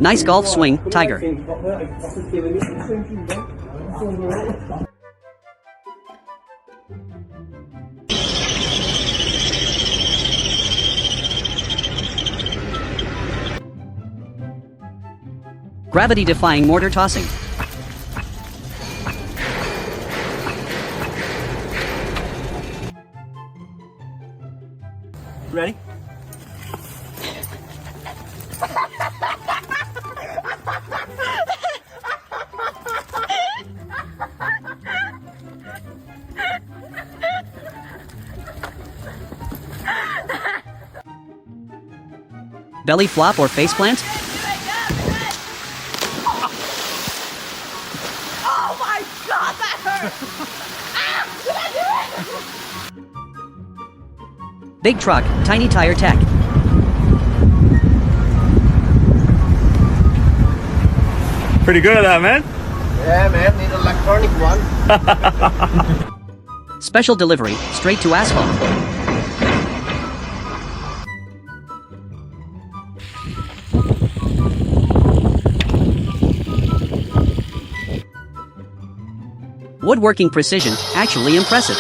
Nice golf swing, Tiger. Gravity-defying mortar tossing. Ready? Belly flop or face plant? Oh my god, that hurt! Big truck, tiny tire tech. Pretty good at that, man. Yeah, man, need an electronic one. Special delivery, straight to asphalt. Woodworking precision, actually impressive.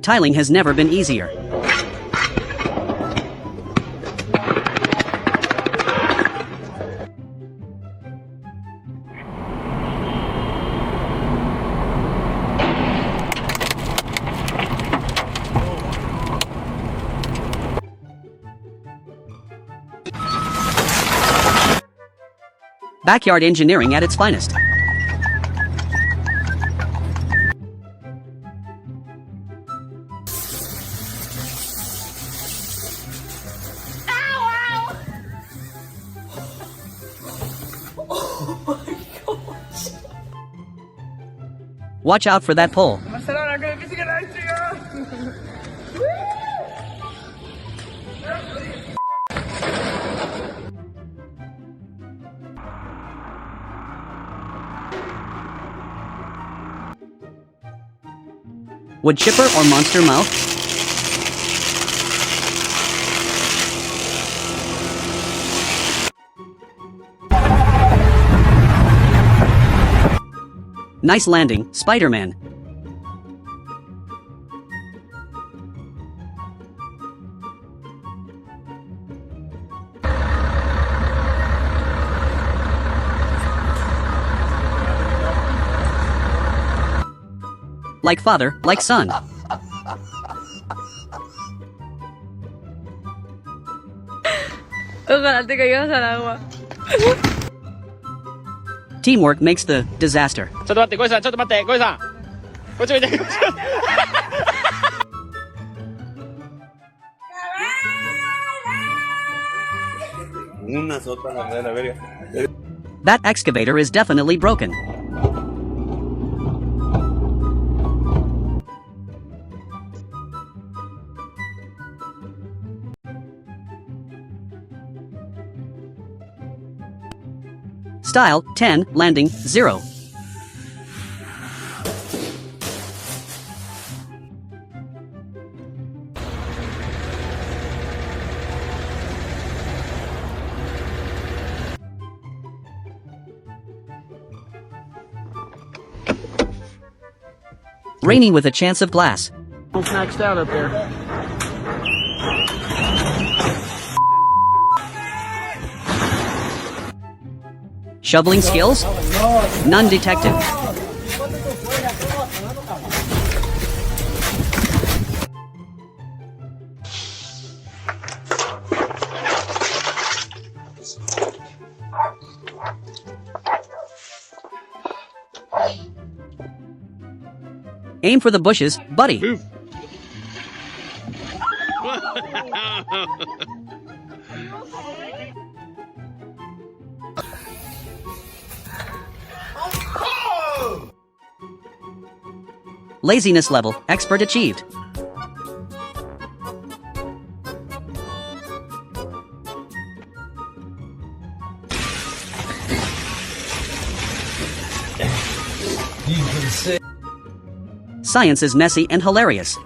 Tiling has never been easier. Backyard engineering at its finest. Watch out for that pole. Wood chipper or monster mouth? Nice landing, Spider-Man. Like father, like son. Ojalá te caigas al agua. Teamwork makes the disaster. That excavator is definitely broken. Style, 10, landing, 0. Raining with a chance of glass. Almost maxed out up there. Shoveling skills? None detected. Aim for the bushes, buddy. Move. Laziness level, expert achieved. Science is messy and hilarious.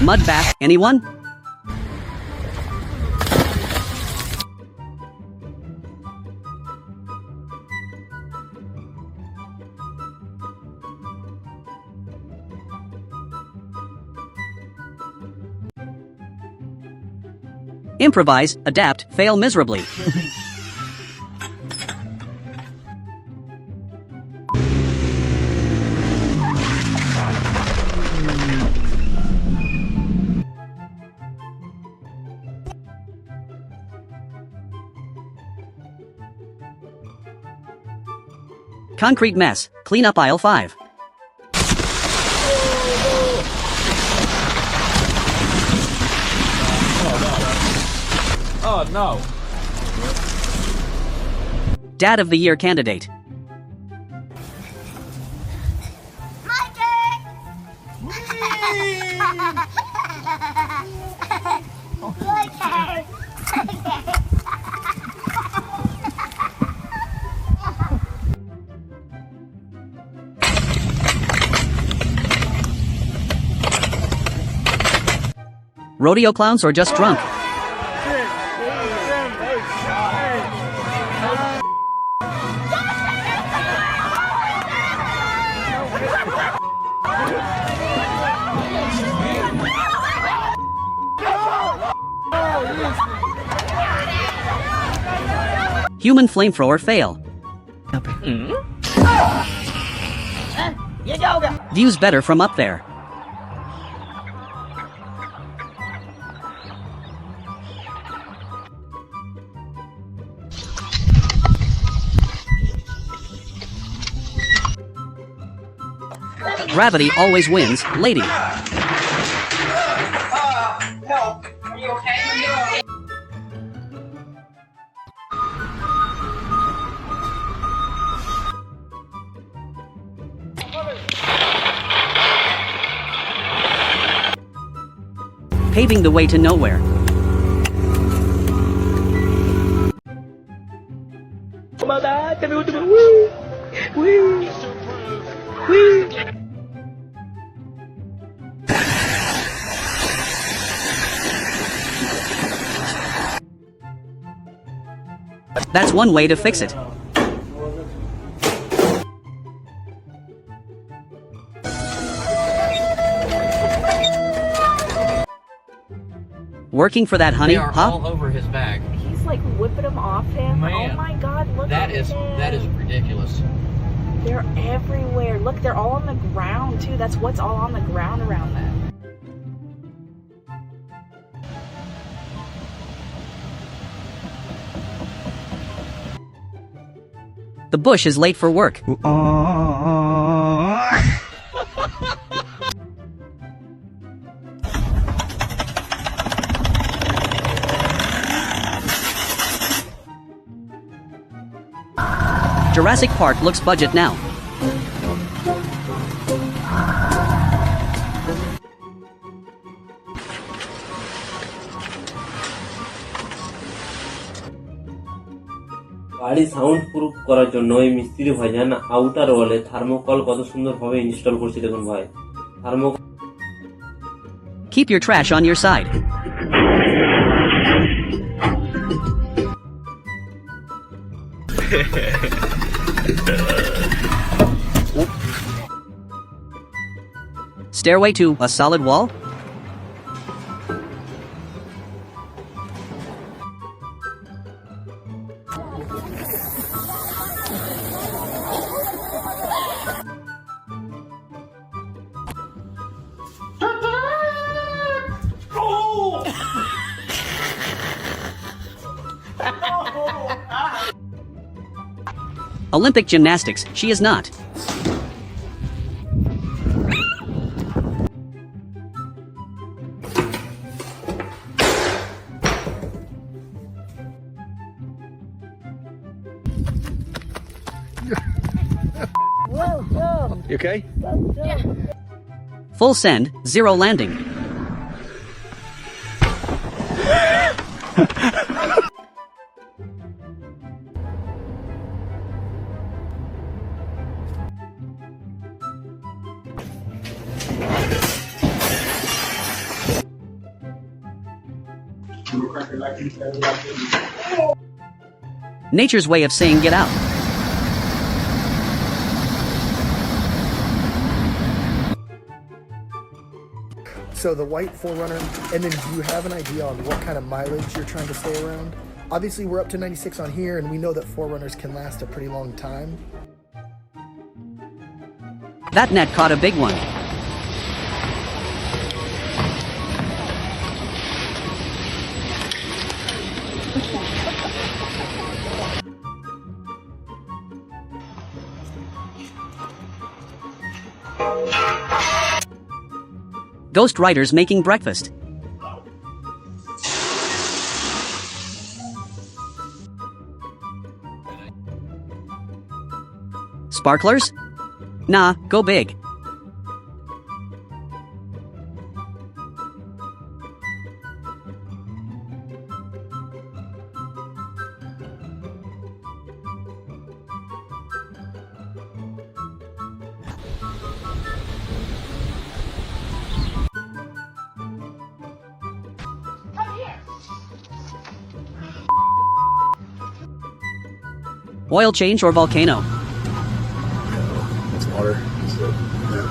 Mud bath, anyone? Improvise, adapt, fail miserably. Concrete mess, clean up aisle 5. Oh no. Dad of the Year candidate. Rodeo clowns or just drunk? Human flamethrower fail. Views better from up there. Gravity always wins, lady. Help. Are you okay? Paving the way to nowhere. That's one way to fix it. Working for that honey, They are huh? all over his back. He's like whipping them off him. Man. Oh my god, look That at is him. ridiculous. They're everywhere. Look, they're all on the ground too. That's what's all on the ground around them. The bush is late for work. Jurassic Park looks budget now. বাড়ি sound proof করার জন্য এই মিস্ত্রি ভাইজান outer ওয়ালে thermocol কত সুন্দরভাবে install করছে দেখুন ভাই। Thermocol Keep your trash on your side. Stairway to a solid wall? Olympic gymnastics, she is not. You okay? Full send, zero landing. Nature's way of saying get out. So the white 4Runner, and then do you have an idea on what kind of mileage you're trying to stay around? Obviously we're up to 96 on here, and we know that 4Runners can last a pretty long time. That net caught a big one. Ghost riders making breakfast. Sparklers? Nah, go big. Oil change or volcano? It's water. So, yeah.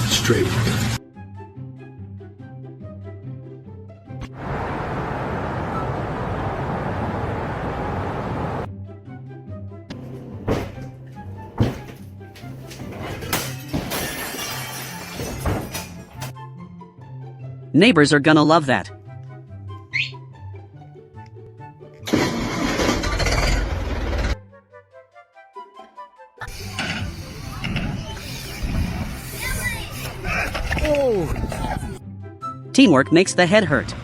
Straight. Neighbors are gonna love that. Teamwork makes the head hurt.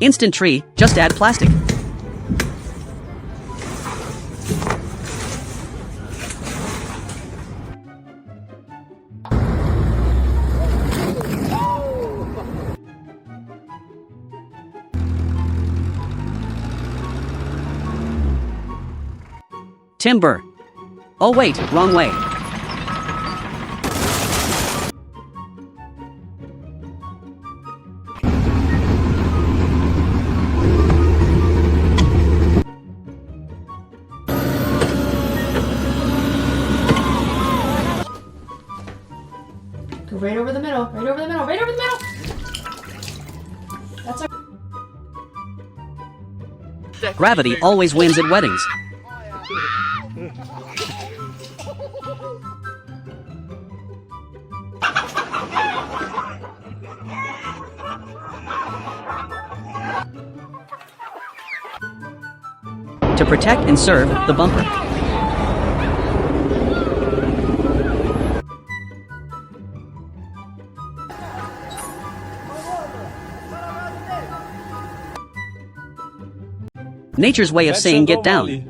Instant tree, just add plastic. Timber. Oh wait, wrong way. Go right over the middle, right over the middle, right over the middle! That's our... Gravity always wins at weddings. To protect and serve the bumper. Nature's way of saying get down.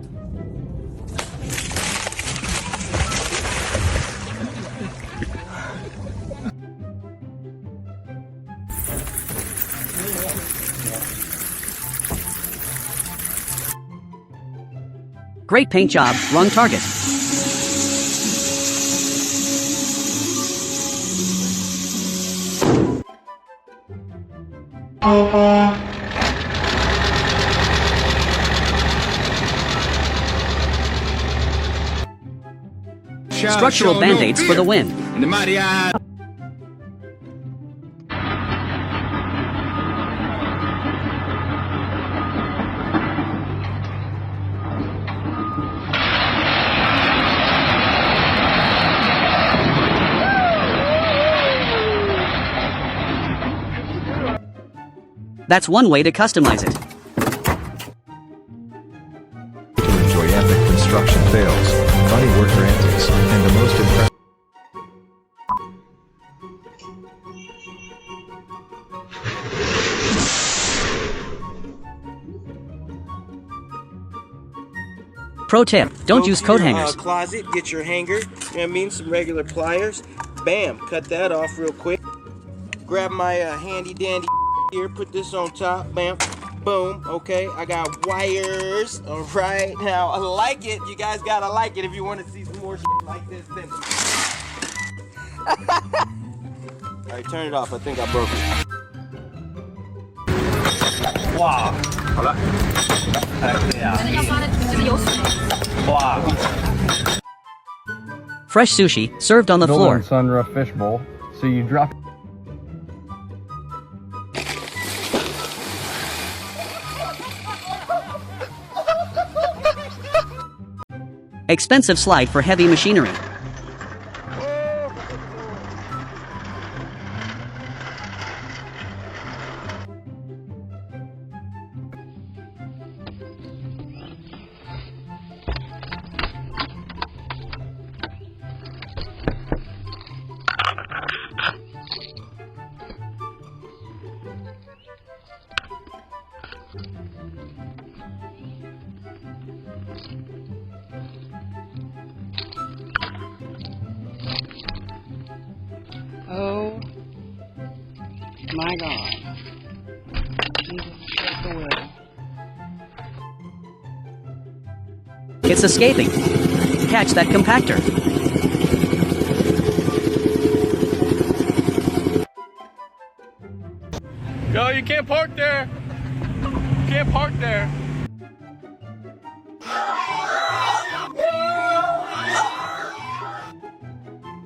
Great paint job, wrong target. Structural band-aids for the win. That's one way to customize it. You can enjoy epic construction fails, funny worker antics, and the most impressive. Pro tip, don't use coat hangers. Closet, get your hanger, you know what I mean, some regular pliers. Bam, cut that off real quick. Grab my handy dandy here, put this on top, bam, boom, okay. I got wires, all right. Now, I like it, you guys gotta like it if you want to see some more like this. Then. All right, turn it off, I think I broke it. Wow. Wow. Fresh sushi, served on the floor. Sunroofed fish bowl. So you drop. Expensive slide for heavy machinery. Oh my God. Jesus, take the wheel. It's escaping. Catch that compactor. Yo, you can't park there. You can't park there.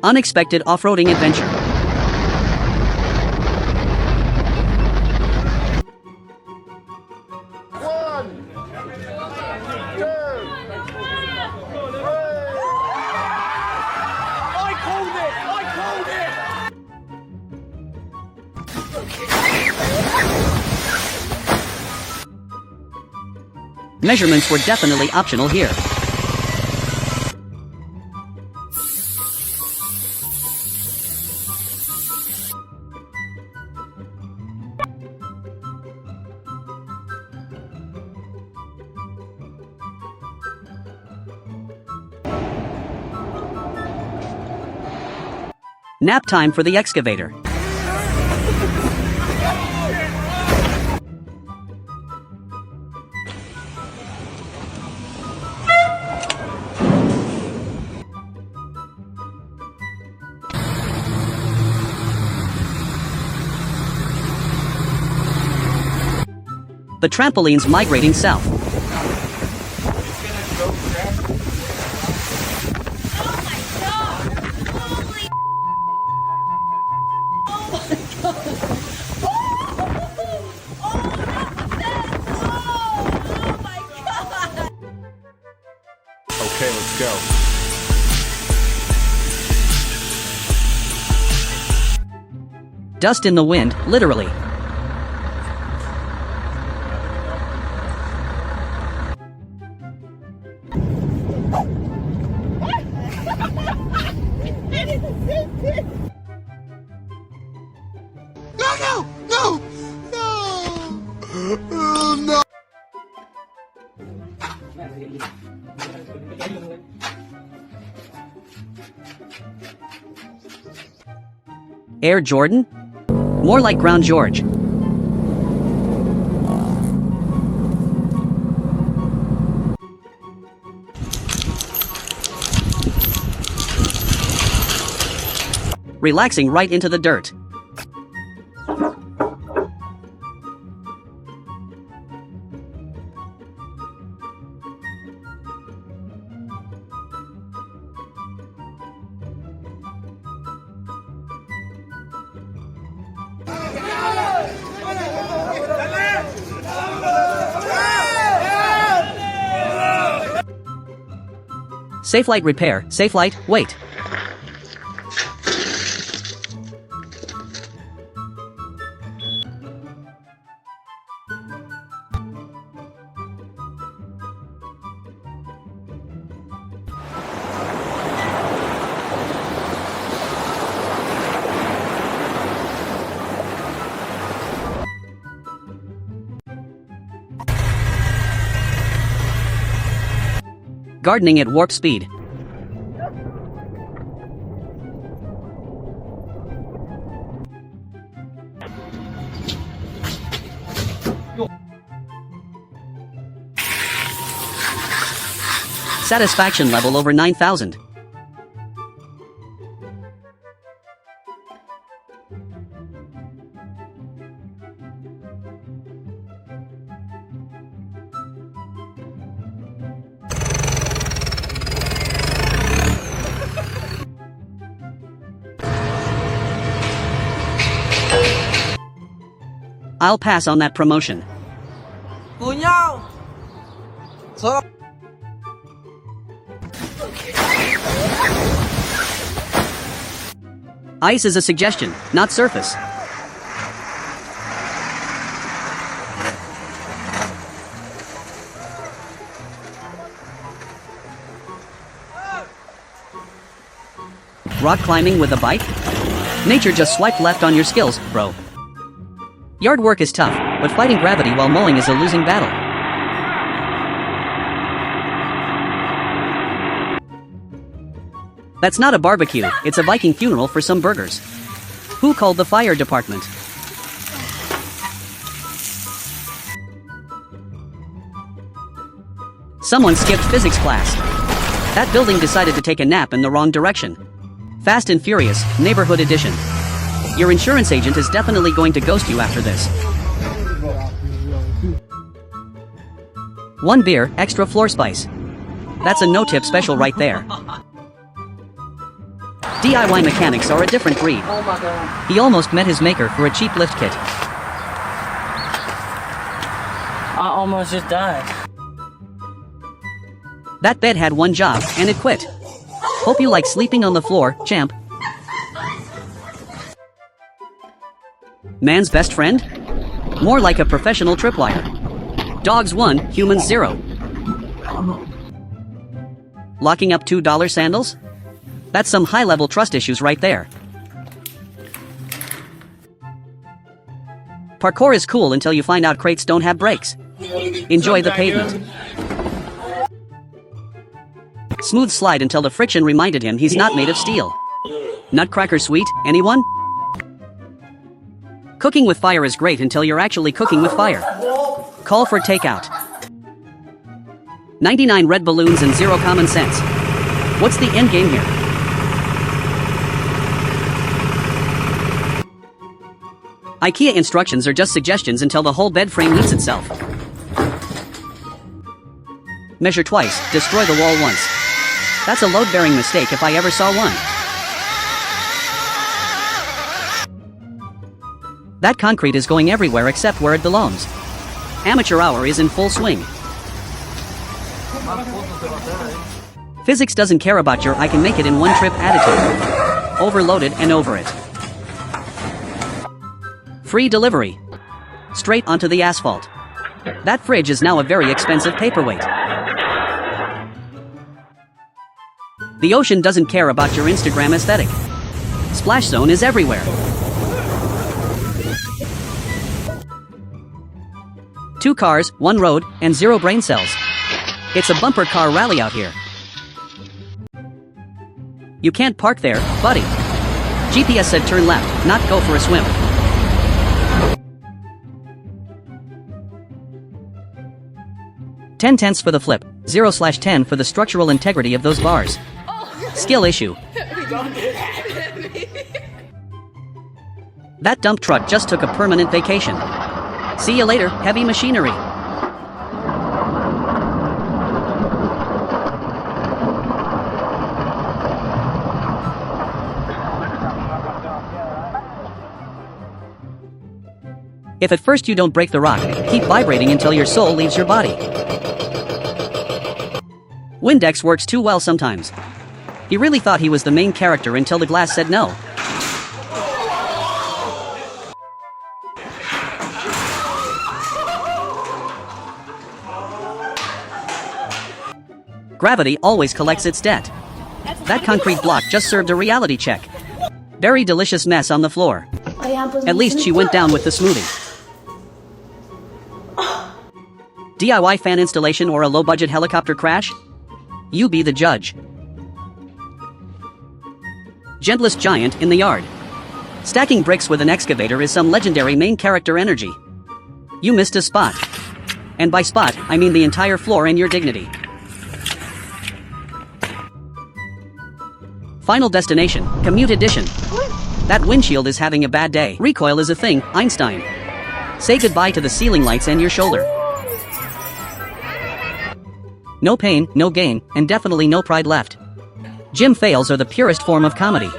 Unexpected off-roading adventure. Measurements were definitely optional here. Nap time for the excavator. The trampoline's migrating south. Okay, let's go. Dust in the wind, literally. Air Jordan? More like Ground George. Relaxing right into the dirt. Safe light repair, safe light, wait. Gardening at warp speed. Satisfaction level over 9,000. I'll pass on that promotion. Ice is a suggestion, not surface. Rock climbing with a bike? Nature just swiped left on your skills, bro. Yard work is tough, but fighting gravity while mowing is a losing battle. That's not a barbecue, it's a Viking funeral for some burgers. Who called the fire department? Someone skipped physics class. That building decided to take a nap in the wrong direction. Fast and Furious, Neighborhood Edition. Your insurance agent is definitely going to ghost you after this. 1 beer, extra floor spice. That's a no-tip special right there. DIY mechanics are a different breed. Oh my god. He almost met his maker for a cheap lift kit. I almost just died. That bed had one job, and it quit. Hope you like sleeping on the floor, champ. Man's best friend? More like a professional tripwire. Dogs 1, humans 0. Locking up $2 sandals? That's some high-level trust issues right there. Parkour is cool until you find out crates don't have brakes. Enjoy the pavement. Smooth slide until the friction reminded him he's not made of steel. Nutcracker sweet, anyone? Cooking with fire is great until you're actually cooking with fire. Call for takeout. 99 red balloons and 0 common sense. What's the end game here? IKEA instructions are just suggestions until the whole bed frame eats itself. Measure twice, destroy the wall once. That's a load-bearing mistake if I ever saw one. That concrete is going everywhere except where it belongs. Amateur hour is in full swing. Physics doesn't care about your I can make it in one trip attitude. Overloaded and over it. Free delivery. Straight onto the asphalt. That fridge is now a very expensive paperweight. The ocean doesn't care about your Instagram aesthetic. Splash zone is everywhere. Two cars, one road, and 0 brain cells. It's a bumper car rally out here. You can't park there, buddy. GPS said turn left, not go for a swim. $0.10 for the flip, 0/10 for the structural integrity of those bars. Skill issue. That dump truck just took a permanent vacation. See you later, heavy machinery. If at first you don't break the rock, keep vibrating until your soul leaves your body. Windex works too well sometimes. He really thought he was the main character until the glass said no. Gravity always collects its debt. That concrete block just served a reality check. Very delicious mess on the floor. At least she went down with the smoothie. DIY fan installation or a low-budget helicopter crash? You be the judge. Gentlest giant in the yard. Stacking bricks with an excavator is some legendary main character energy. You missed a spot. And by spot, I mean the entire floor and your dignity. Final destination, commute edition. That windshield is having a bad day. Recoil is a thing, Einstein. Say goodbye to the ceiling lights and your shoulder. No pain, no gain, and definitely no pride left. Gym fails are the purest form of comedy.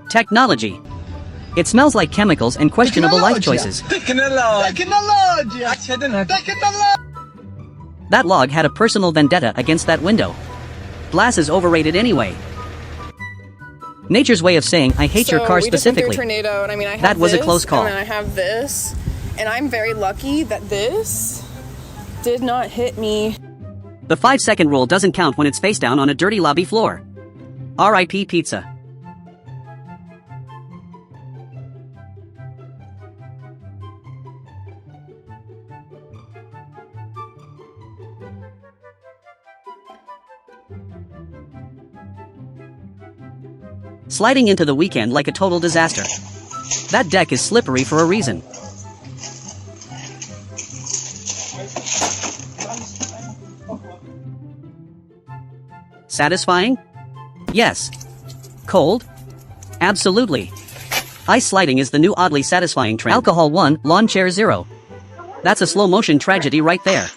Technology. It smells like chemicals and questionable life choices. That log had a personal vendetta against that window. Glass is overrated anyway. Nature's way of saying, I hate your car specifically. Tornado, and I mean, I have that was this, a close call. And then I have this, and I'm very lucky that this did not hit me. The 5-second rule doesn't count when it's face down on a dirty lobby floor. R.I.P. pizza. Sliding into the weekend like a total disaster. That deck is slippery for a reason. Satisfying? Yes. Cold? Absolutely. Ice sliding is the new oddly satisfying trend. Alcohol 1, lawn chair 0. That's a slow motion tragedy right there.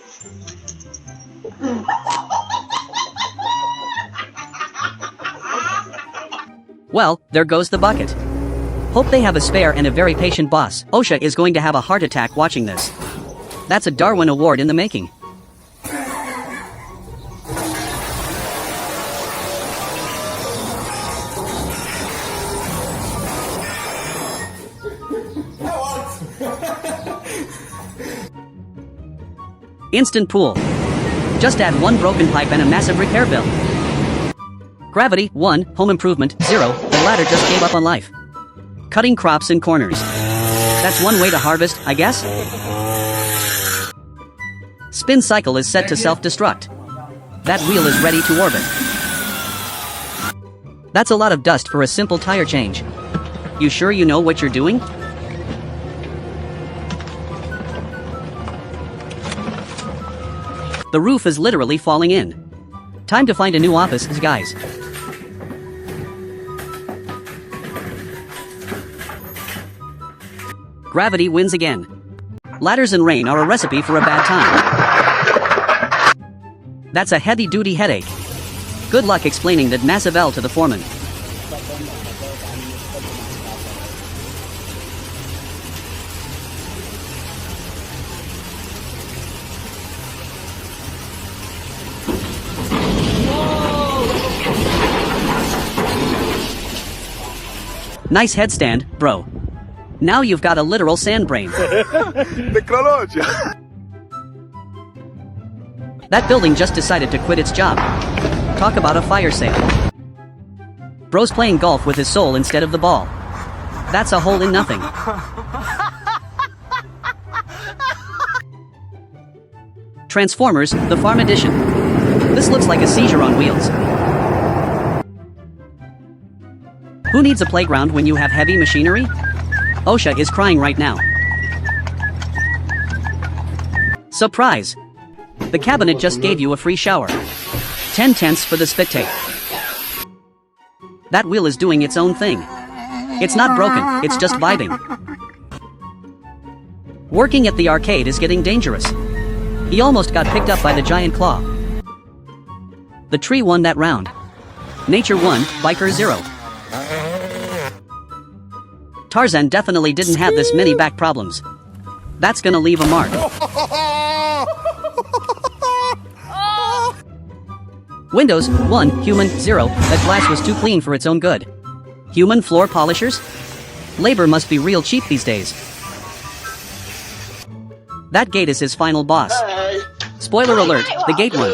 Well, there goes the bucket. Hope they have a spare and a very patient boss. OSHA is going to have a heart attack watching this. That's a Darwin Award in the making. Instant pool. Just add one broken pipe and a massive repair bill. Gravity, 1, home improvement, 0, the ladder just gave up on life. Cutting crops in corners. That's one way to harvest, I guess? Spin cycle is set to self-destruct. That wheel is ready to orbit. That's a lot of dust for a simple tire change. You sure you know what you're doing? The roof is literally falling in. Time to find a new office, guys. Gravity wins again. Ladders and rain are a recipe for a bad time. That's a heavy-duty headache. Good luck explaining that massive L to the foreman. Nice headstand, bro. Now you've got a literal sand brain. That building just decided to quit its job. Talk about a fire sale. Bro's playing golf with his soul instead of the ball. That's a hole in nothing. Transformers, the Farm Edition. This looks like a seizure on wheels. Who needs a playground when you have heavy machinery? OSHA is crying right now. Surprise! The cabinet just gave you a free shower. 10/10 for the spit take. That wheel is doing its own thing. It's not broken, it's just vibing. Working at the arcade is getting dangerous. He almost got picked up by the giant claw. The tree won that round. Nature 1, Biker 0. Tarzan definitely didn't have this many back problems. That's gonna leave a mark. Windows, 1, human, 0, that glass was too clean for its own good. Human floor polishers? Labor must be real cheap these days. That gate is his final boss. Spoiler alert, the gate won.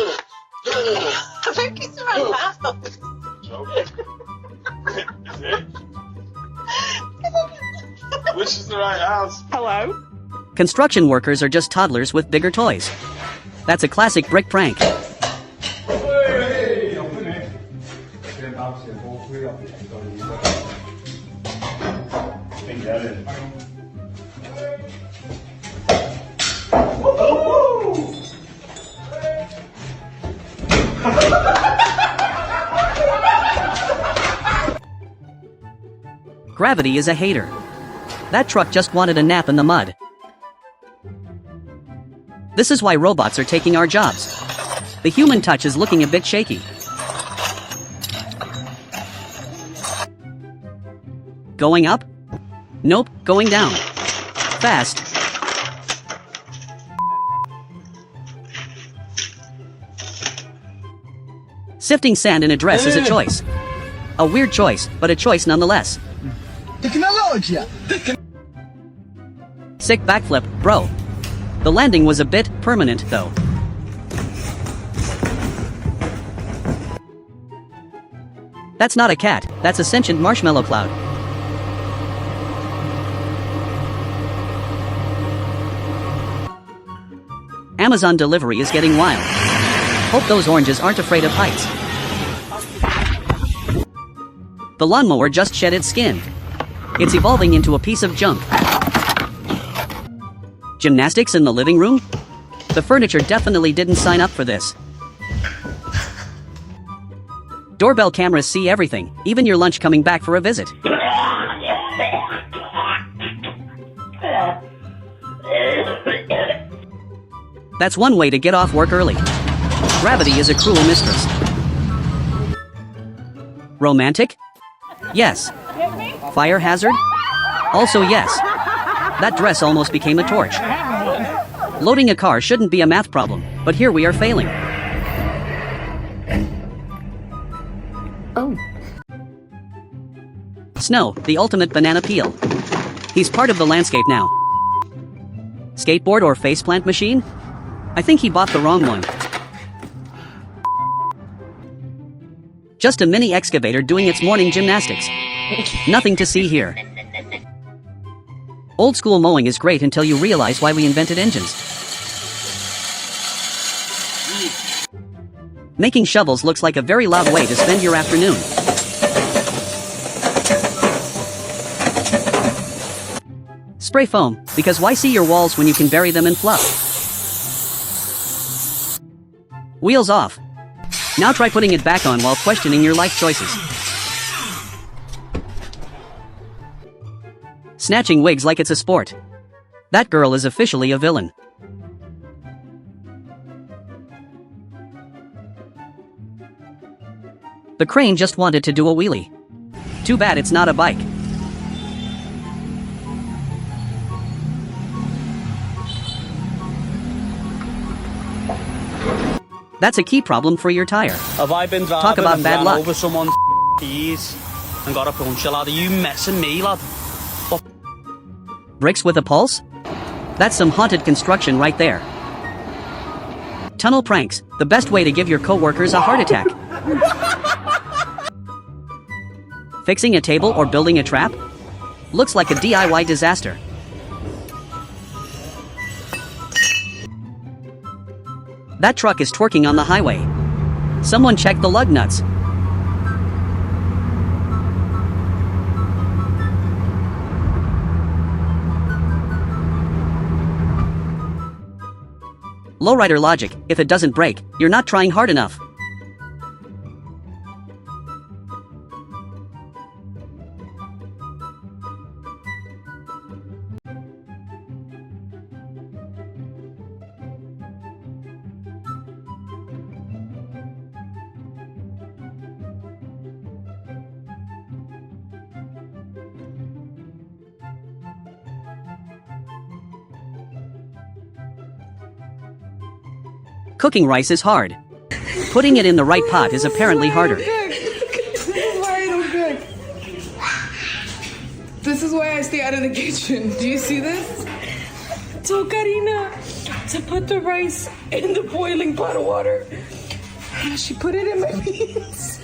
Which is the right house? Hello? Construction workers are just toddlers with bigger toys. That's a classic brick prank. Gravity is a hater. That truck just wanted a nap in the mud. This is why robots are taking our jobs. The human touch is looking a bit shaky. Going up? Nope, going down. Fast. Sifting sand in a dress is a choice. A weird choice, but a choice nonetheless. Sick backflip, bro. The landing was a bit permanent, though. That's not a cat, that's a sentient marshmallow cloud. Amazon delivery is getting wild. Hope those oranges aren't afraid of heights. The lawnmower just shed its skin. It's evolving into a piece of junk. Gymnastics in the living room? The furniture definitely didn't sign up for this. Doorbell cameras see everything, even your lunch coming back for a visit. That's one way to get off work early. Gravity is a cruel mistress. Romantic? Yes. Fire hazard? Also yes. That dress almost became a torch. Loading a car shouldn't be a math problem, but here we are failing. Oh. Snow, the ultimate banana peel. He's part of the landscape now. Skateboard or faceplant machine? I think he bought the wrong one. Just a mini excavator doing its morning gymnastics. Nothing to see here. Old school mowing is great until you realize why we invented engines. Making shovels looks like a very loud way to spend your afternoon. Spray foam, because why see your walls when you can bury them in fluff? Wheels off. Now try putting it back on while questioning your life choices. Snatching wigs like it's a sport. That girl is officially a villain. The crane just wanted to do a wheelie. Too bad it's not a bike. That's a key problem for your tire. Have I been driving Talk about and bad ran luck. over someone's keys and got a puncture, lad? Are you messing me, lad? Bricks with a pulse? That's some haunted construction right there. Tunnel pranks, the best way to give your coworkers a heart attack. Fixing a table or building a trap? Looks like a DIY disaster. That truck is twerking on the highway. Someone check the lug nuts. Lowrider logic, if it doesn't break, you're not trying hard enough. Cooking rice is hard. Putting it in the right pot is apparently harder. This is why I don't cook. This is why I stay out of the kitchen. Do you see this? So Karina, to put the rice in the boiling pot of water, she put it in my beans.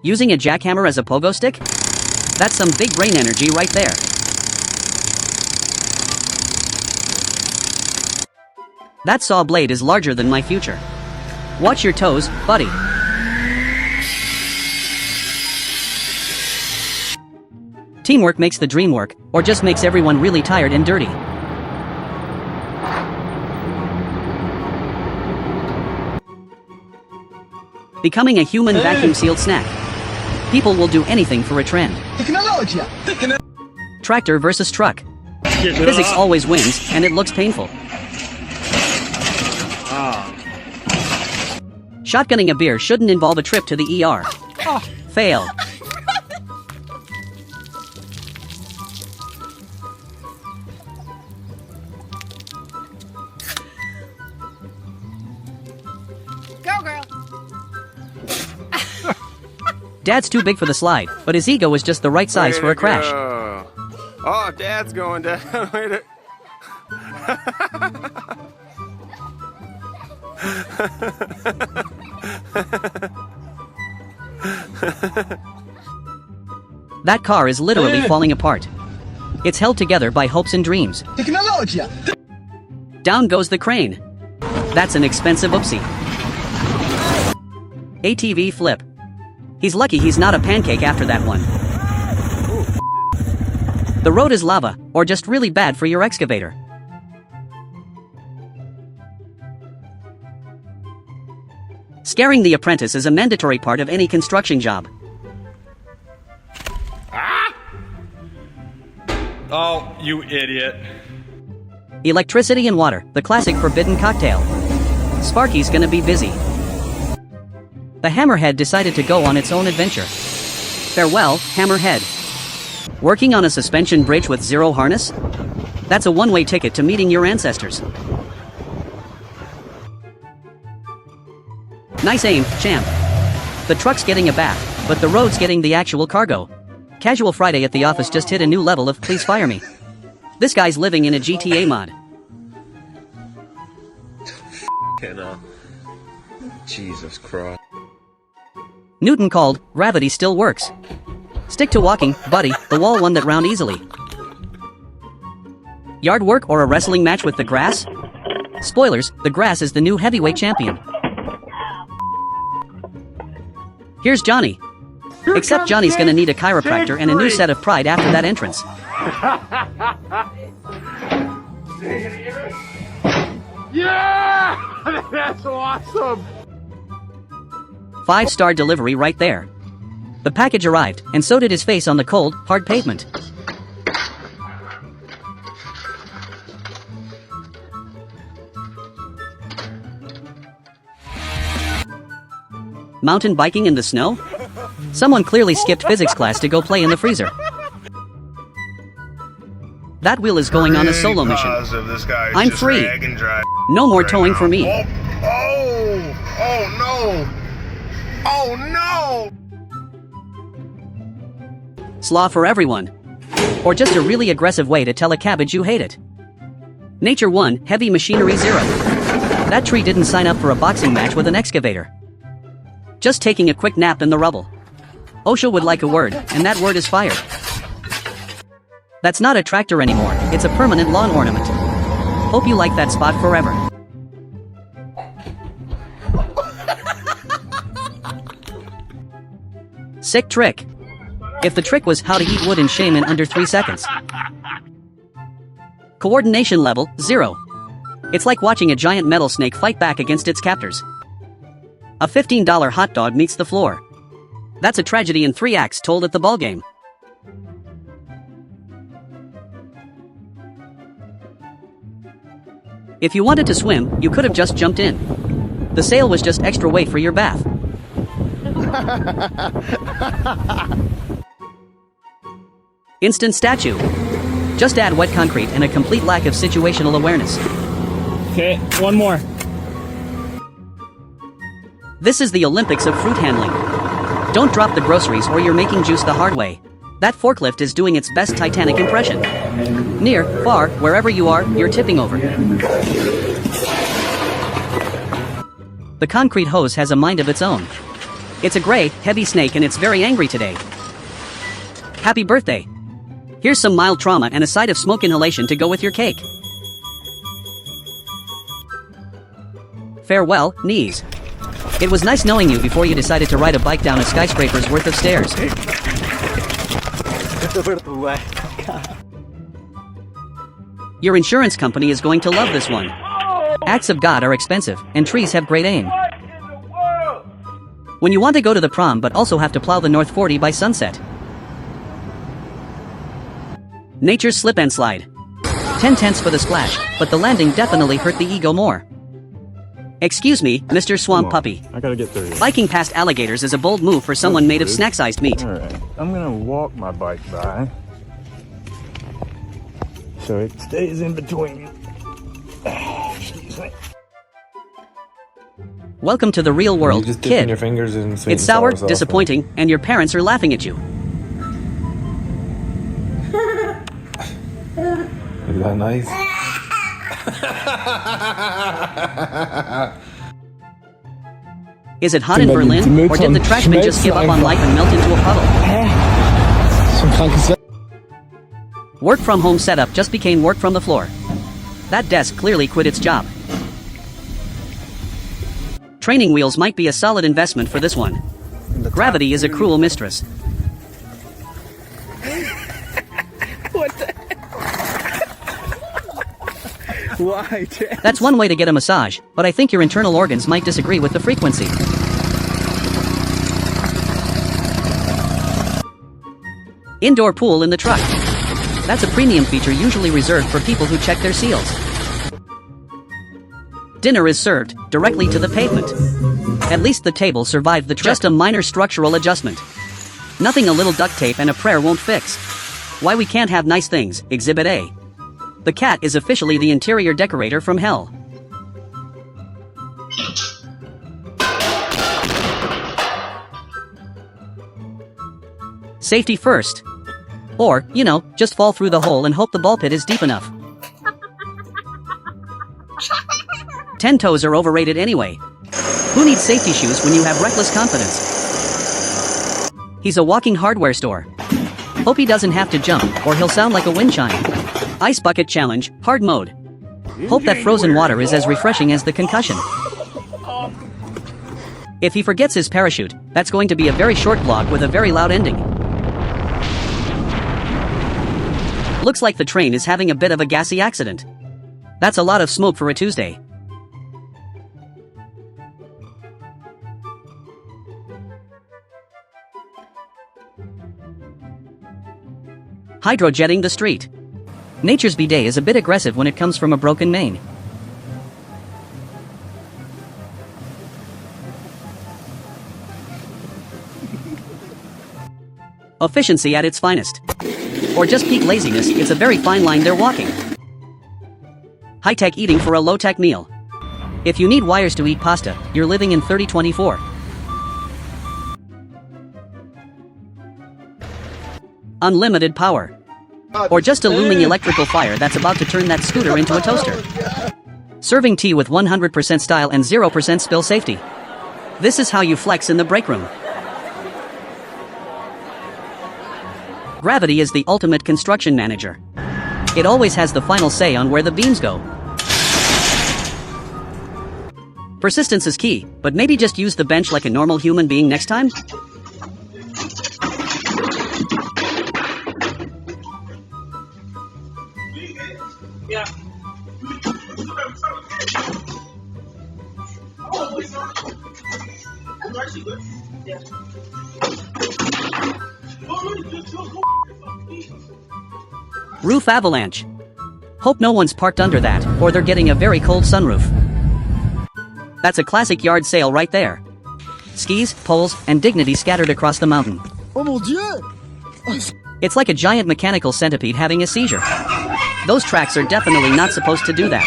Using a jackhammer as a pogo stick? That's some big brain energy right there. That saw blade is larger than my future. Watch your toes, buddy. Teamwork makes the dream work, or just makes everyone really tired and dirty. Becoming a human vacuum-sealed snack. People will do anything for a trend. Tractor versus truck. Physics always wins, and it looks painful. Shotgunning a beer shouldn't involve a trip to the ER. Fail. Go, girl. Dad's too big for the slide, but his ego is just the right size for a crash. Oh, Dad's going down. Wait That car is literally falling apart. It's held together by hopes and dreams. Down goes the crane. That's an expensive oopsie. ATV flip. He's lucky he's not a pancake after that one. The road is lava, or just really bad for your excavator. Scaring the apprentice is a mandatory part of any construction job. Oh, you idiot. Electricity and water, the classic forbidden cocktail. Sparky's gonna be busy. The Hammerhead decided to go on its own adventure. Farewell, Hammerhead. Working on a suspension bridge with zero harness? That's a one-way ticket to meeting your ancestors. Nice aim, champ. The truck's getting a bath, but the road's getting the actual cargo. Casual Friday at the office just hit a new level of please fire me. This guy's living in a GTA mod. Jesus Christ. Newton called, gravity still works. Stick to walking, buddy, the wall won that round easily. Yard work or a wrestling match with the grass? Spoilers, the grass is the new heavyweight champion. Here's Johnny. Except Johnny's gonna need a chiropractor and a new set of pride after that entrance. Yeah! That's awesome! 5-star delivery right there. The package arrived, and so did his face on the cold, hard pavement. Mountain biking in the snow? Someone clearly skipped physics class to go play in the freezer. That wheel is going on a solo mission. I'm free. No more towing for me. Oh no! Oh no! Slaw for everyone. Or just a really aggressive way to tell a cabbage you hate it. Nature 1, heavy machinery 0. That tree didn't sign up for a boxing match with an excavator. Just taking a quick nap in the rubble. OSHA would like a word, and that word is fire. That's not a tractor anymore, it's a permanent lawn ornament. Hope you like that spot forever. Sick trick. If the trick was how to eat wood and shame in under 3 seconds. Coordination level, 0. It's like watching a giant metal snake fight back against its captors. A $15 hot dog meets the floor. That's a tragedy in 3 acts told at the ballgame. If you wanted to swim, you could have just jumped in. The sail was just extra weight for your bath. Instant statue. Just add wet concrete and a complete lack of situational awareness. Okay, one more. This is the Olympics of fruit handling. Don't drop the groceries or you're making juice the hard way. That forklift is doing its best Titanic impression. Near, far, wherever you are, you're tipping over. The concrete hose has a mind of its own. It's a gray, heavy snake and it's very angry today. Happy birthday. Here's some mild trauma and a side of smoke inhalation to go with your cake. Farewell, knees. It was nice knowing you before you decided to ride a bike down a skyscraper's worth of stairs. Your insurance company is going to love this one. Acts of God are expensive, and trees have great aim. When you want to go to the prom but also have to plow the North 40 by sunset. Nature's slip and slide. 10/10 for the splash, but the landing definitely hurt the ego more. Excuse me, Mr. Swamp Puppy. I gotta get there. Biking past alligators is a bold move for someone made of snack-sized meat. Alright, I'm gonna walk my bike by, so it stays in between. Excuse me. Welcome to the real world, Just dipping kid. your fingers in sweet It's and sour, sour sauce. disappointing, and your parents are laughing at you. Is that nice? Is it hot in Berlin, or did the trashman just give up on life and melt into a puddle? Work from home setup just became work from the floor. That desk clearly quit its job. Training wheels might be a solid investment for this one. Gravity is a cruel mistress. What the? Why, Chad? That's one way to get a massage, but I think your internal organs might disagree with the frequency. Indoor pool in the truck. That's a premium feature usually reserved for people who check their seals. Dinner is served directly to the pavement. At least the table survived the trip. Just a minor structural adjustment. Nothing a little duct tape and a prayer won't fix. Why we can't have nice things, Exhibit A. The cat is officially the interior decorator from hell. Safety first. Or, you know, just fall through the hole and hope the ball pit is deep enough. 10 toes are overrated anyway. Who needs safety shoes when you have reckless confidence? He's a walking hardware store. Hope he doesn't have to jump, or he'll sound like a wind chime. Ice bucket challenge, hard mode. Hope that frozen water is as refreshing as the concussion. If he forgets his parachute, that's going to be a very short vlog with a very loud ending. Looks like the train is having a bit of a gassy accident. That's a lot of smoke for a Tuesday. Hydrojetting the street. Nature's bidet is a bit aggressive when it comes from a broken main. Efficiency at its finest. Or just peak laziness, it's a very fine line they're walking. High-tech eating for a low-tech meal. If you need wires to eat pasta, you're living in 3024. Unlimited power. Or just a looming electrical fire that's about to turn that scooter into a toaster. Serving tea with 100% style and 0% spill safety. This is how you flex in the break room. Gravity is the ultimate construction manager. It always has the final say on where the beams go. Persistence is key, but maybe just use the bench like a normal human being next time? Yeah. Roof avalanche. Hope no one's parked under that, or they're getting a very cold sunroof. That's a classic yard sale right there. Skis, poles, and dignity scattered across the mountain. Oh mon Dieu! It's like a giant mechanical centipede having a seizure. Those tracks are definitely not supposed to do that.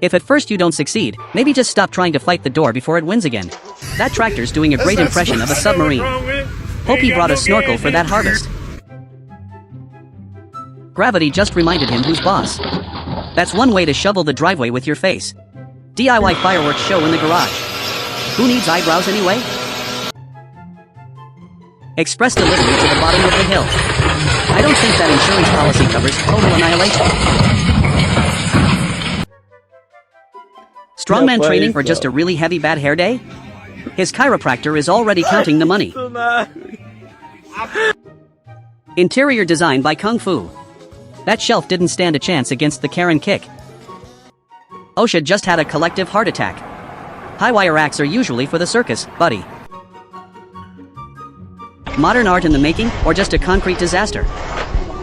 If at first you don't succeed, maybe just stop trying to fight the door before it wins again. That tractor's doing a great impression of a submarine. Hope he brought a snorkel for that harvest. Gravity just reminded him who's boss. That's one way to shovel the driveway with your face. DIY fireworks show in the garage. Who needs eyebrows anyway? Express delivery to the bottom of the hill. I don't think that insurance policy covers total annihilation. Strongman training or just a really heavy bad hair day? His chiropractor is already counting the money. Interior design by Kung Fu. That shelf didn't stand a chance against the Karen kick. OSHA just had a collective heart attack. High wire acts are usually for the circus, buddy. Modern art in the making, or just a concrete disaster?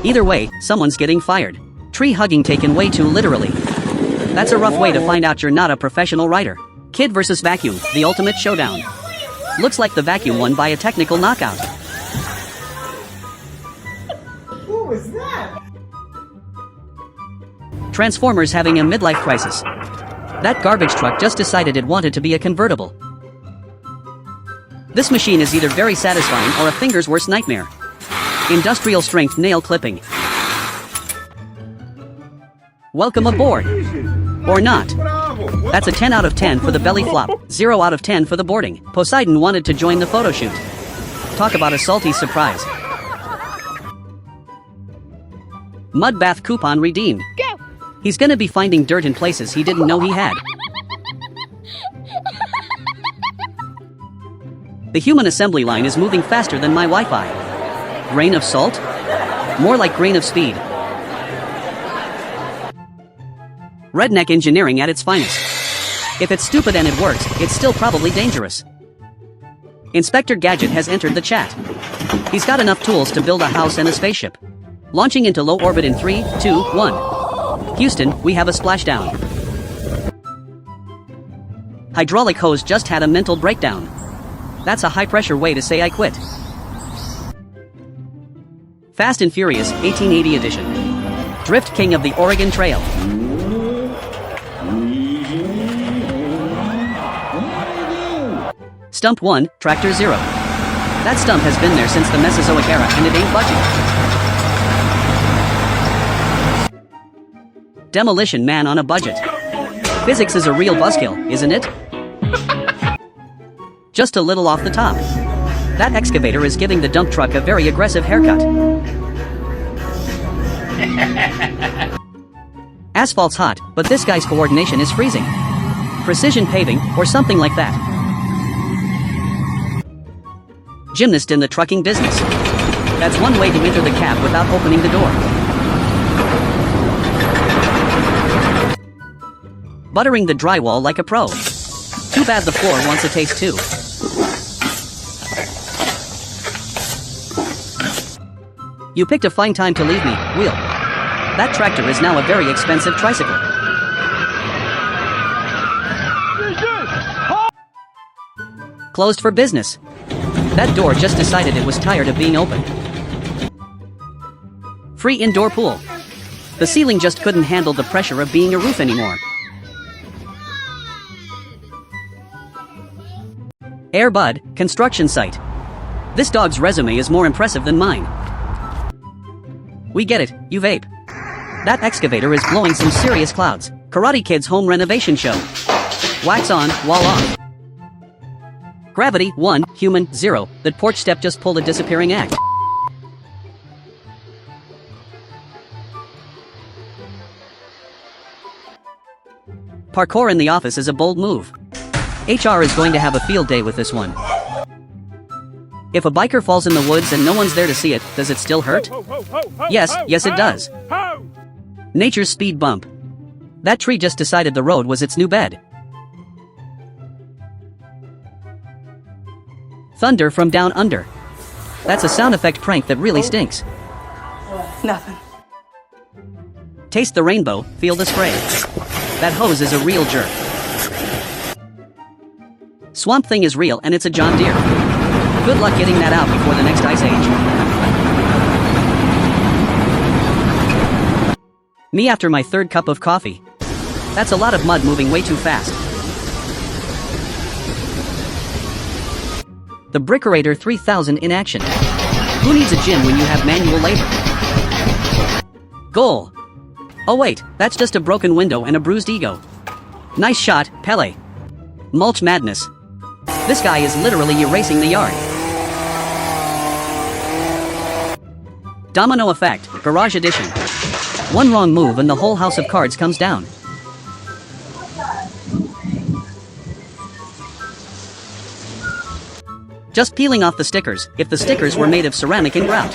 Either way, someone's getting fired. Tree hugging taken way too literally. That's a rough way to find out you're not a professional writer. Kid versus vacuum, the ultimate showdown. Looks like the vacuum won by a technical knockout. What was that? Transformers having a midlife crisis. That garbage truck just decided it wanted to be a convertible. This machine is either very satisfying or a finger's worst nightmare. Industrial strength nail clipping. Welcome aboard. Or not. That's a 10 out of 10 for the belly flop, 0 out of 10 for the boarding. Poseidon wanted to join the photo shoot. Talk about a salty surprise. Mud bath coupon redeemed. Go! He's gonna be finding dirt in places he didn't know he had. The human assembly line is moving faster than my Wi-Fi. Grain of salt? More like grain of speed. Redneck engineering at its finest. If it's stupid and it works, it's still probably dangerous. Inspector Gadget has entered the chat. He's got enough tools to build a house and a spaceship. Launching into low orbit in 3, 2, 1. Houston, we have a splashdown. Hydraulic hose just had a mental breakdown. That's a high-pressure way to say I quit. Fast and Furious, 1880 edition. Drift King of the Oregon Trail. Stump 1, Tractor 0. That stump has been there since the Mesozoic era and it ain't budging. Demolition Man on a budget. Physics is a real buzzkill, isn't it? Just a little off the top. That excavator is giving the dump truck a very aggressive haircut. Asphalt's hot, but this guy's coordination is freezing. Precision paving, or something like that. Gymnast in the trucking business. That's one way to enter the cab without opening the door. Buttering the drywall like a pro. Too bad the floor wants a taste too. You picked a fine time to leave me, Wheel. That tractor is now a very expensive tricycle. Closed for business. That door just decided it was tired of being open. Free indoor pool. The ceiling just couldn't handle the pressure of being a roof anymore. Air Bud, construction site. This dog's resume is more impressive than mine. We get it, you vape. That excavator is blowing some serious clouds. Karate Kid's home renovation show. Wax on, wall off. Gravity, 1, human, 0. That porch step just pulled a disappearing act. Parkour in the office is a bold move. HR is going to have a field day with this one. If a biker falls in the woods and no one's there to see it, does it still hurt? Yes, it does. Nature's speed bump. That tree just decided the road was its new bed. Thunder from down under. That's a sound effect prank that really stinks. Nothing. Taste the rainbow, feel the spray. That hose is a real jerk. Swamp Thing is real and it's a John Deere. Good luck getting that out before the next ice age. Me after my third cup of coffee. That's a lot of mud moving way too fast. The Brickerator 3000 in action. Who needs a gym when you have manual labor? Goal. Oh wait, that's just a broken window and a bruised ego. Nice shot, Pele. Mulch madness. This guy is literally erasing the yard. Domino effect, garage edition. One wrong move and the whole house of cards comes down. Just peeling off the stickers, if the stickers were made of ceramic and grout.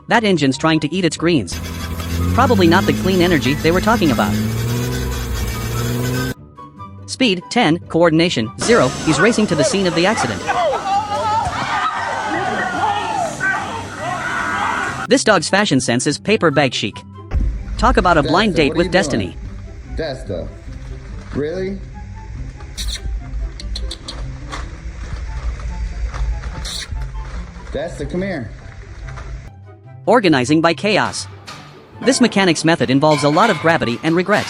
That engine's trying to eat its greens. Probably not the clean energy they were talking about. Speed, 10, coordination, 0, he's racing to the scene of the accident. This dog's fashion sense is paper bag chic. Talk about a blind date with destiny. Desta, really? Desta, come here. Organizing by chaos. This mechanics method involves a lot of gravity and regret.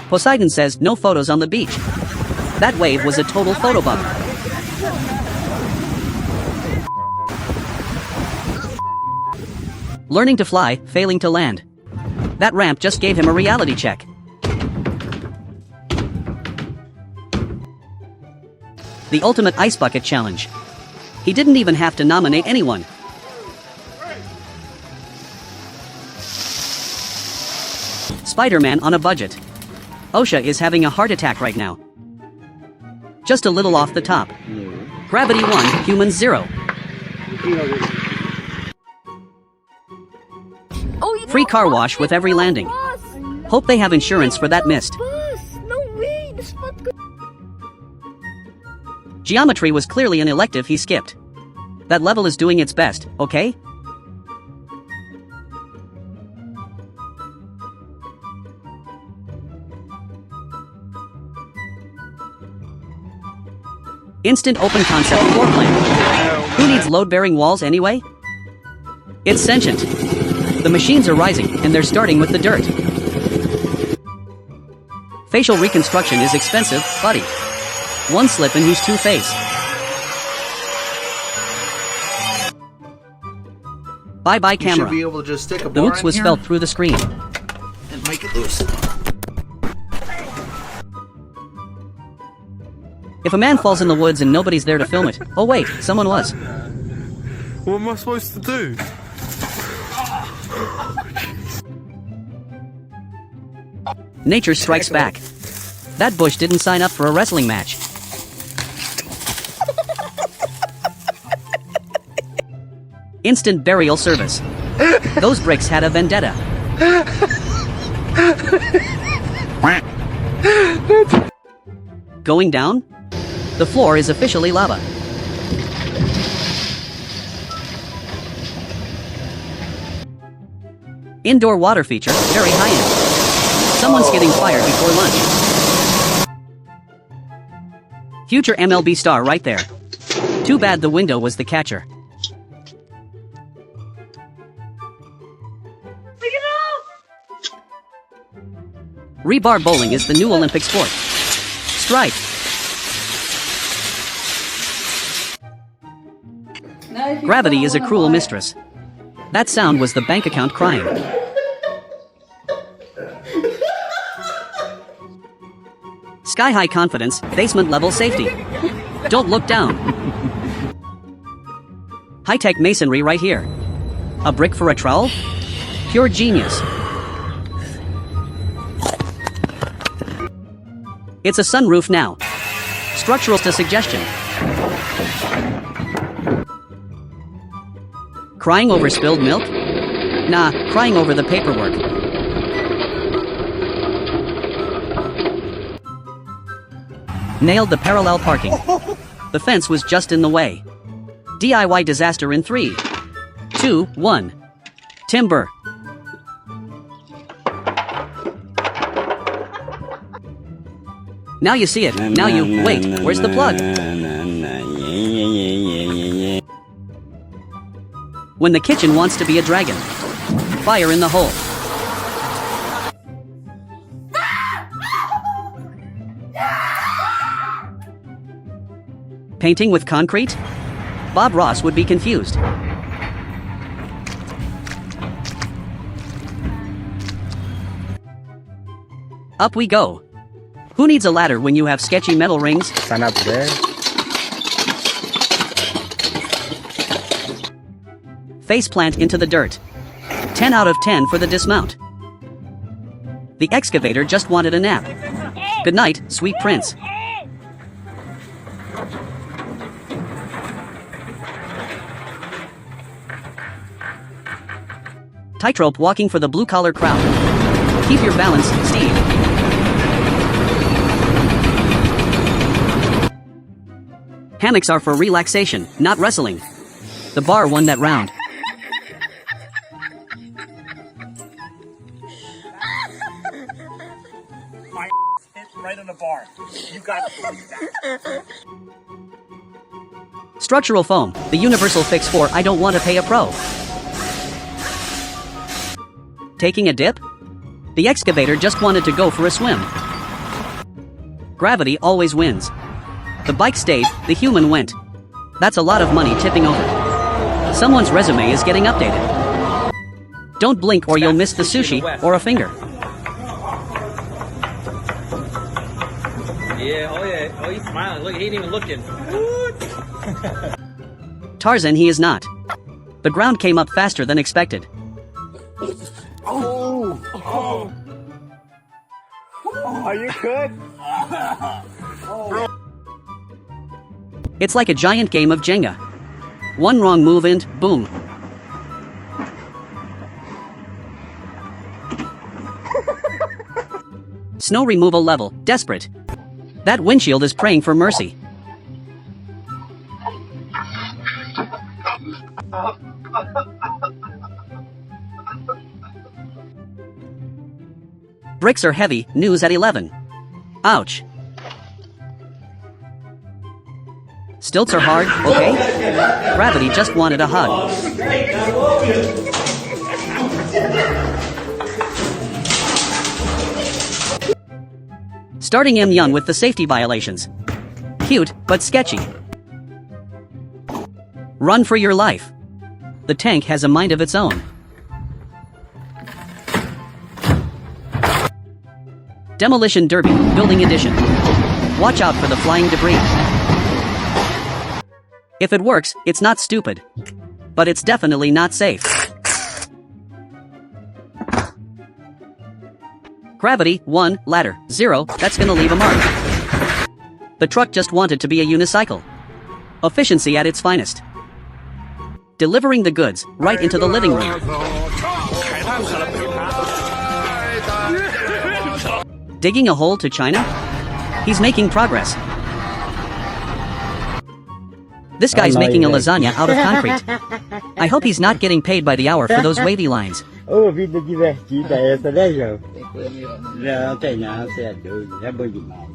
Poseidon says no photos on the beach. That wave was a total photobomb. Learning to fly, failing to land. That ramp just gave him a reality check. The ultimate ice bucket challenge. He didn't even have to nominate anyone. Spider-Man on a budget. OSHA is having a heart attack right now. Just a little off the top. Gravity 1, humans 0. Free car wash with every landing. Hope they have insurance for that mist. Geometry was clearly an elective he skipped. That level is doing its best, okay? Instant open concept floor plan. Who needs load-bearing walls anyway? It's sentient. The machines are rising, and they're starting with the dirt. Facial reconstruction is expensive, buddy. One slip and he's two-faced. Bye-bye camera. You should be able to just stick a The bar oops in was here spelled through the screen. and make it loose. If a man falls in the woods and nobody's there to film it, oh wait, someone was. What am I supposed to do? Nature strikes back. That bush didn't sign up for a wrestling match. Instant burial service. Those bricks had a vendetta. Going down? The floor is officially lava. Indoor water feature, very high-end. Someone's getting fired before lunch. Future MLB star right there. Too bad the window was the catcher. Rebar bowling is the new Olympic sport. Stripe. Gravity is a cruel mistress. That sound was the bank account crying. Sky-high confidence, basement-level safety. Don't look down. High-tech masonry right here. A brick for a trowel? Pure genius. It's a sunroof now. Structural to suggestion. Crying over spilled milk? Nah, crying over the paperwork. Nailed the parallel parking. The fence was just in the way. DIY disaster in 3, 2, 1. Timber. Now you see it. Now you... Wait, where's the plug? When the kitchen wants to be a dragon. Fire in the hole. Painting with concrete? Bob Ross would be confused. Up we go. Who needs a ladder when you have sketchy metal rings? Sign up today. Faceplant into the dirt. 10 out of 10 for the dismount. The excavator just wanted a nap. Good night, sweet prince. Tightrope walking for the blue-collar crowd. Keep your balance, Steve. Hammocks are for relaxation, not wrestling. The bar won that round. My hit right on the bar. You got that. Structural foam, the universal fix for I don't want to pay a pro. Taking a dip? The excavator just wanted to go for a swim. Gravity always wins. The bike stayed, the human went. That's a lot of money tipping over. Someone's resume is getting updated. Don't blink or you'll miss the sushi or a finger. Yeah, oh yeah. Oh, he's smiling. Look, he ain't even looking. Tarzan he is not. The ground came up faster than expected. Oh. Are you good? It's like a giant game of Jenga. One wrong move and boom. Snow removal level, desperate. That windshield is praying for mercy. Bricks are heavy, news at 11. Ouch. Stilts are hard, okay? Gravity just wanted a hug. Starting him young with the safety violations. Cute, but sketchy. Run for your life. The tank has a mind of its own. Demolition Derby, Building Edition. Watch out for the flying debris. If it works, it's not stupid. But it's definitely not safe. Gravity, 1, ladder, 0, that's gonna leave a mark. The truck just wanted to be a unicycle. Efficiency at its finest. Delivering the goods, right into the living room. Digging a hole to China? He's making progress. This guy's making a lasagna out of concrete. I hope he's not getting paid by the hour for those wavy lines. Oh, vida divertida essa, né, João? Não tem não, você é doido, é bom demais.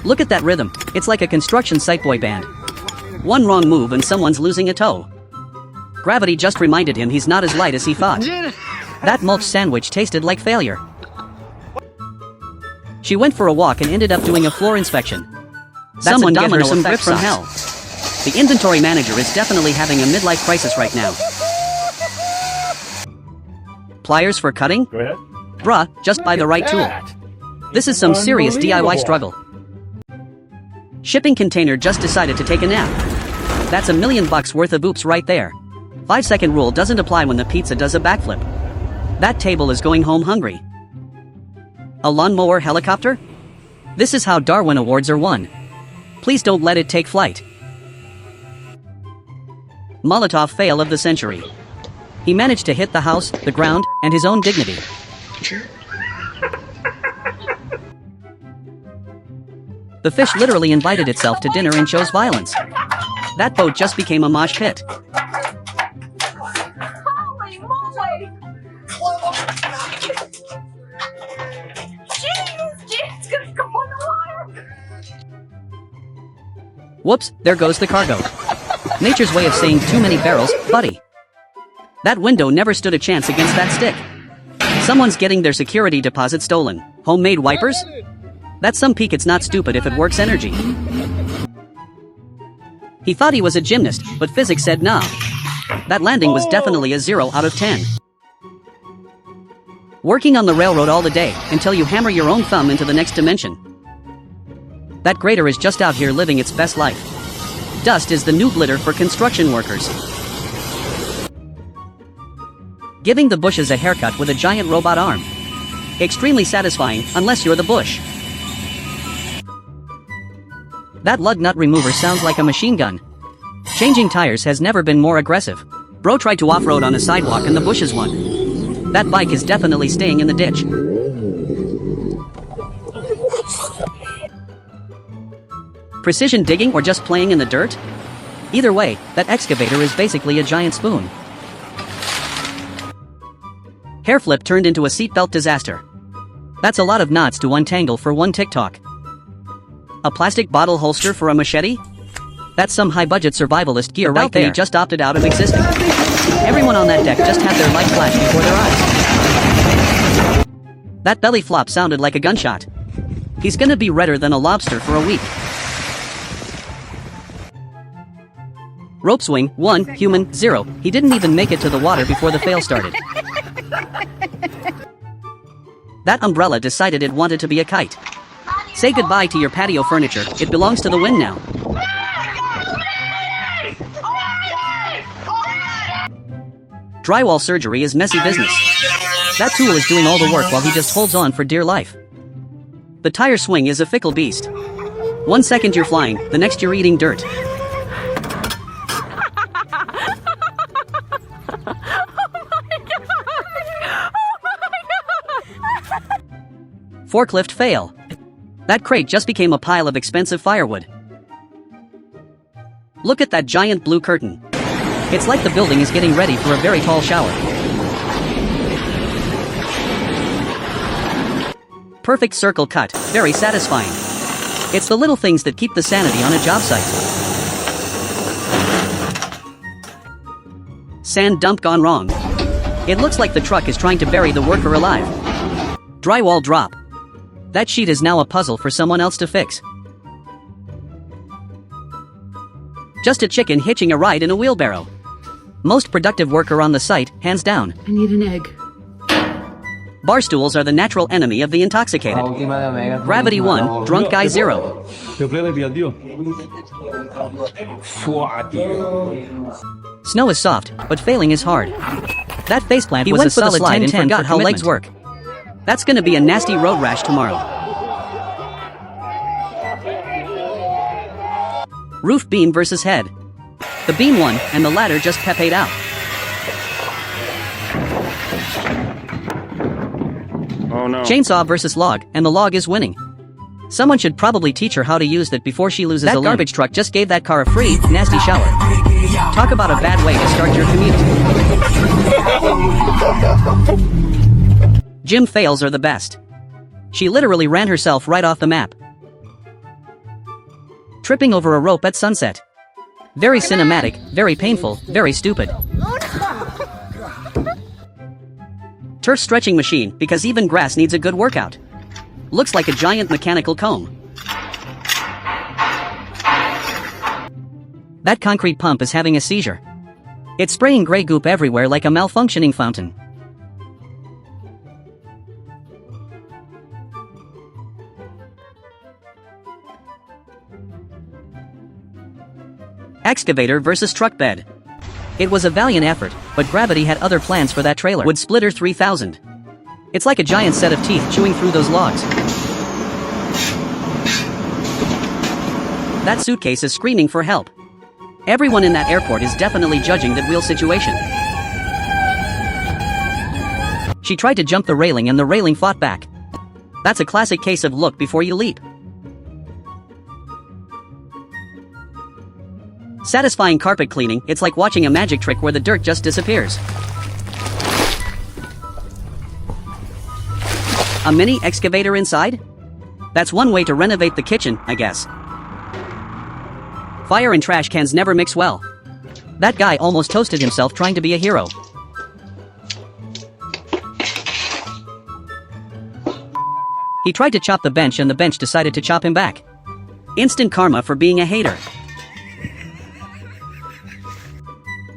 Look at that rhythm, it's like a construction site boy band. One wrong move and someone's losing a toe. Gravity just reminded him he's not as light as he thought. That mulch sandwich tasted like failure. She went for a walk and ended up doing a floor inspection. Someone get her some grip from hell. The inventory manager is definitely having a midlife crisis right now. Pliers for cutting? Go ahead. Bruh, just buy the right tool. This is some serious DIY struggle. Shipping container just decided to take a nap. That's $1 million worth of oops right there. 5-second rule doesn't apply when the pizza does a backflip. That table is going home hungry. A lawnmower helicopter? This is how Darwin Awards are won. Please don't let it take flight. Molotov fail of the century. He managed to hit the house, the ground, and his own dignity. The fish literally invited itself to dinner and chose violence. That boat just became a mosh pit. Holy moly! Jeez, it's gonna go in the water! Whoops, there goes the cargo. Nature's way of saying too many barrels, buddy. That window never stood a chance against that stick. Someone's getting their security deposit stolen. Homemade wipers? That's some peak it's not stupid if it works energy. He thought he was a gymnast, but physics said nah. That landing was definitely a 0 out of 10. Working on the railroad all the day, until you hammer your own thumb into the next dimension. That grader is just out here living its best life. Dust is the new glitter for construction workers. Giving the bushes a haircut with a giant robot arm. Extremely satisfying, unless you're the bush. That lug nut remover sounds like a machine gun. Changing tires has never been more aggressive. Bro tried to off-road on a sidewalk and the bushes won. That bike is definitely staying in the ditch. Precision digging or just playing in the dirt? Either way, that excavator is basically a giant spoon. Hair flip turned into a seatbelt disaster. That's a lot of knots to untangle for one TikTok. A plastic bottle holster for a machete? That's some high-budget survivalist gear right there. Just opted out of existence. Everyone on that deck just had their light flash before their eyes. That belly flop sounded like a gunshot. He's gonna be redder than a lobster for a week. Rope swing, 1, human, 0. He didn't even make it to the water before the fail started. That umbrella decided it wanted to be a kite. Say goodbye to your patio furniture, it belongs to the wind now. Drywall surgery is messy business. That tool is doing all the work while he just holds on for dear life. The tire swing is a fickle beast. 1 second you're flying, the next you're eating dirt. Forklift fail. That crate just became a pile of expensive firewood. Look at that giant blue curtain. It's like the building is getting ready for a very tall shower. Perfect circle cut, very satisfying. It's the little things that keep the sanity on a job site. Sand dump gone wrong. It looks like the truck is trying to bury the worker alive. Drywall drop. That sheet is now a puzzle for someone else to fix. Just a chicken hitching a ride in a wheelbarrow. Most productive worker on the site, hands down. I need an egg. Bar stools are the natural enemy of the intoxicated. Gravity 1, drunk guy 0. Snow is soft, but failing is hard. That faceplant was a solid 10 and forgot how legs work. That's gonna be a nasty road rash tomorrow. Roof beam versus head. The beam won, and the ladder just pepe'd out. Oh no. Chainsaw versus log, and the log is winning. Someone should probably teach her how to use that before she loses a limb. That garbage truck just gave that car a free, nasty shower. Talk about a bad way to start your commute. Gym fails are the best. She literally ran herself right off the map. Tripping over a rope at sunset. Very cinematic, very painful, very stupid. Turf stretching machine, because even grass needs a good workout. Looks like a giant mechanical comb. That concrete pump is having a seizure. It's spraying gray goop everywhere like a malfunctioning fountain. Excavator versus truck bed. It was a valiant effort, but gravity had other plans for that trailer. Wood splitter 3000. It's like a giant set of teeth chewing through those logs. That suitcase is screaming for help. Everyone in that airport is definitely judging that wheel situation. She tried to jump the railing and the railing fought back. That's a classic case of look before you leap. Satisfying carpet cleaning, it's like watching a magic trick where the dirt just disappears. A mini excavator inside? That's one way to renovate the kitchen, I guess. Fire and trash cans never mix well. That guy almost toasted himself trying to be a hero. He tried to chop the bench and the bench decided to chop him back. Instant karma for being a hater.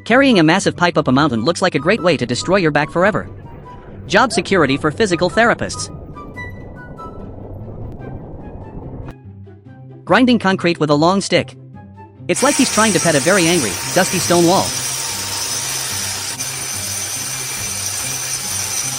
Carrying a massive pipe up a mountain looks like a great way to destroy your back forever. Job security for physical therapists. Grinding concrete with a long stick. It's like he's trying to pet a very angry, dusty stone wall.